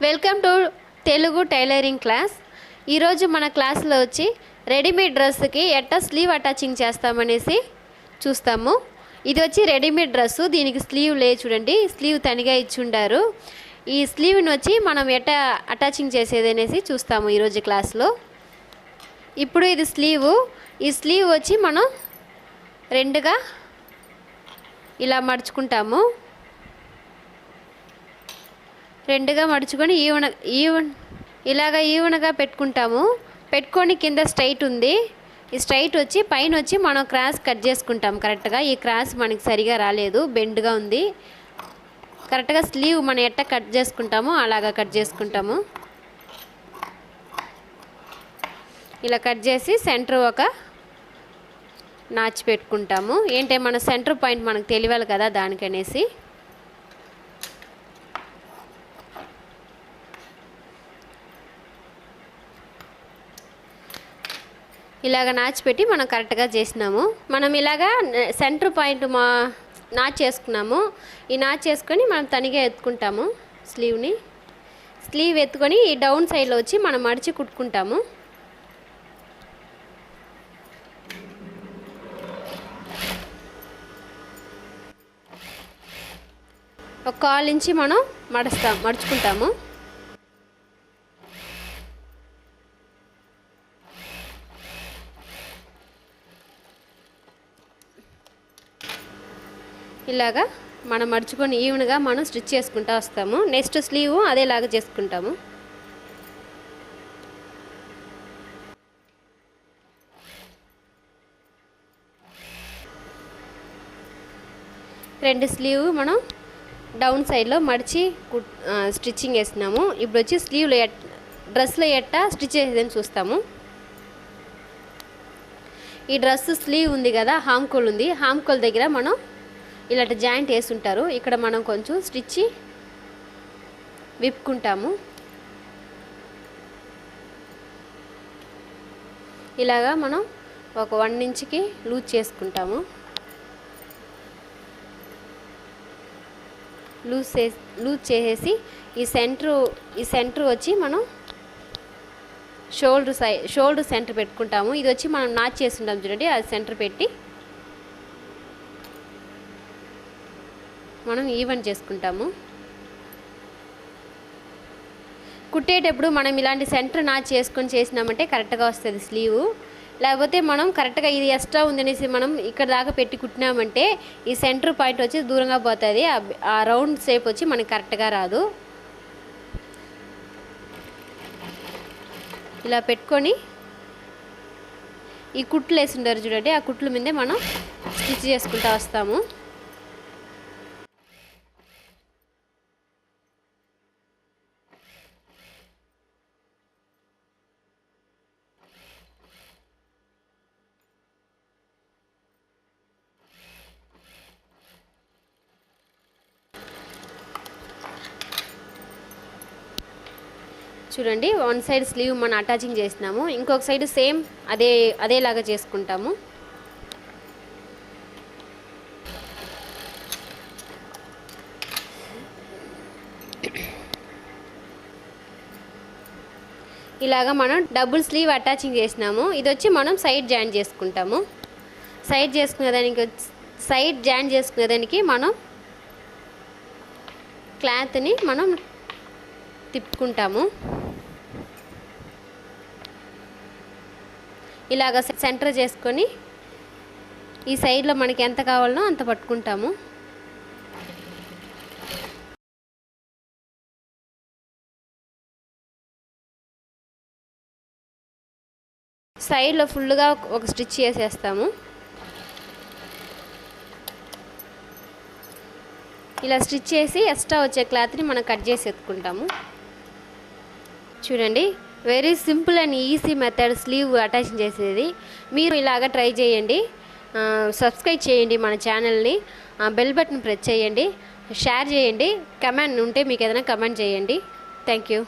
Welcome to Telugu tailoring class. ఈరోజు మన క్లాస్లో వచ్చి రెడీమేడ్ డ్రెస్కి ఎట్టా స్లీవ్ అటాచింగ్ చేస్తామనేసి చూస్తాము. ఇది వచ్చి రెడీమేడ్ డ్రెస్సు, దీనికి స్లీవ్ లేదు చూడండి, స్లీవ్ తనిగా ఇచ్చుండారు. ఈ స్లీవ్ని వచ్చి మనం ఎట్టా అటాచింగ్ చేసేది అనేసి చూస్తాము ఈరోజు క్లాస్లో. ఇప్పుడు ఇది స్లీవ్. ఈ స్లీవ్ వచ్చి మనం రెండుగా ఇలా మడుచుకుంటాము. రెండుగా మడుచుకొని ఈవెన్గా పెట్టుకుంటాము. పెట్టుకొని కింద స్ట్రైట్ ఉంది, ఈ స్ట్రైట్ వచ్చి పైన వచ్చి మనం క్రాస్ కట్ చేసుకుంటాం. కరెక్ట్గా ఈ క్రాస్ మనకి సరిగా రాలేదు, బెండ్గా ఉంది. కరెక్ట్గా స్లీవ్ మనం ఎట్ట కట్ చేసుకుంటామో అలాగా కట్ చేసుకుంటాము. ఇలా కట్ చేసి సెంటర్ ఒక నాచ్ పెట్టుకుంటాము. ఏంటంటే మన సెంటర్ పాయింట్ మనకు తెలియాలి కదా, దానికనేసి. ఇలాగ నాచ్ పెట్టి మనం కరెక్ట్గా చేసినాము. మనం ఇలాగా సెంటర్ పాయింట్ నాచ్ చేసుకున్నాము. ఈ నాచ్ చేసుకొని మనం తనిగా ఎత్తుకుంటాము స్లీవ్ ఎత్తుకొని ఈ డౌన్ సైడ్లో వచ్చి మనం మడిచి కుట్టుకుంటాము. ఒక 1/4 ఇంచి మనం మడుచుకుంటాము. ఇలాగా మనం మడుచుకొని ఈవెన్గా మనం స్టిచ్ చేసుకుంటూ వస్తాము. నెక్స్ట్ స్లీవ్ అదేలాగా చేసుకుంటాము. రెండు స్లీవ్ మనం డౌన్ సైడ్లో మడిచి స్టిచ్చింగ్ వేస్తున్నాము. ఇప్పుడు వచ్చి స్లీవ్లో డ్రెస్లో ఎట్టా స్టిచ్ చేసేదని చూస్తాము. ఈ డ్రెస్ స్లీవ్ ఉంది కదా, హామ్కోల్ ఉంది, హామ్కోల్ దగ్గర మనం ఇలాంటి జాయింట్ వేసుంటారు. ఇక్కడ మనం కొంచెం స్టిచ్ విప్పుకుంటాము. ఇలాగా మనం ఒక 1 ఇంచ్కి లూజ్ చేసుకుంటాము. లూజ్ చేసేసి ఈ సెంటర్ వచ్చి మనం షోల్డర్ సెంటర్ పెట్టుకుంటాము. ఇది వచ్చి మనం నాచ్ చేస్తుంటాం చూడండి, అది సెంటర్ పెట్టి మనం ఈవెన్ చేసుకుంటాము. కుట్టేటప్పుడు మనం ఇలాంటి సెంటర్ నాచ్ చేసుకొని చేసినామంటే కరెక్ట్గా వస్తుంది స్లీవ్. లేకపోతే మనం కరెక్ట్గా ఇది ఎక్స్ట్రా ఉందనేసి మనం ఇక్కడ దాకా పెట్టి కుట్టినామంటే ఈ సెంటర్ పాయింట్ వచ్చి దూరంగా పోతుంది, ఆ రౌండ్ షేప్ వచ్చి మనకి కరెక్ట్గా రాదు. ఇలా పెట్టుకొని ఈ కుట్లు వేసిండారు చూడండి, ఆ కుట్ల మీదే మనం స్టిచ్ చేసుకుంటూ వస్తాము. చూడండి, 1 సైడ్ స్లీవ్ మనం అటాచింగ్ చేసినాము, ఇంకొక సైడ్ సేమ్ అదేలాగా చేసుకుంటాము. ఇలాగా మనం డబుల్ స్లీవ్ అటాచింగ్ చేసినాము. ఇది వచ్చి మనం సైడ్ జాయిన్ చేసుకుంటాము. సైడ్ జాయిన్ చేసుకునేదానికి మనం క్లాత్ని మనం తిప్పుకుంటాము. ఇలాగ సెంటర్ చేసుకొని ఈ సైడ్లో మనకి ఎంత కావాలనో అంత పట్టుకుంటాము. సైడ్లో ఫుల్గా ఒక స్టిచ్ చేసేస్తాము. ఇలా స్టిచ్ చేసి ఎక్స్ట్రా వచ్చే క్లాత్ని మనం కట్ చేసి ఎత్తుకుంటాము. చూడండి, very simple and easy method sleeve attaching చేసేది. మీరు ఇలాగ ట్రై చేయండి. సబ్స్క్రైబ్ చేయండి మన ఛానల్ని, బెల్ బటన్ ప్రెస్ చేయండి, షేర్ చేయండి, కమెంట్ ఉంటే మీకు ఏదైనా కమెంట్ చేయండి. Thank you.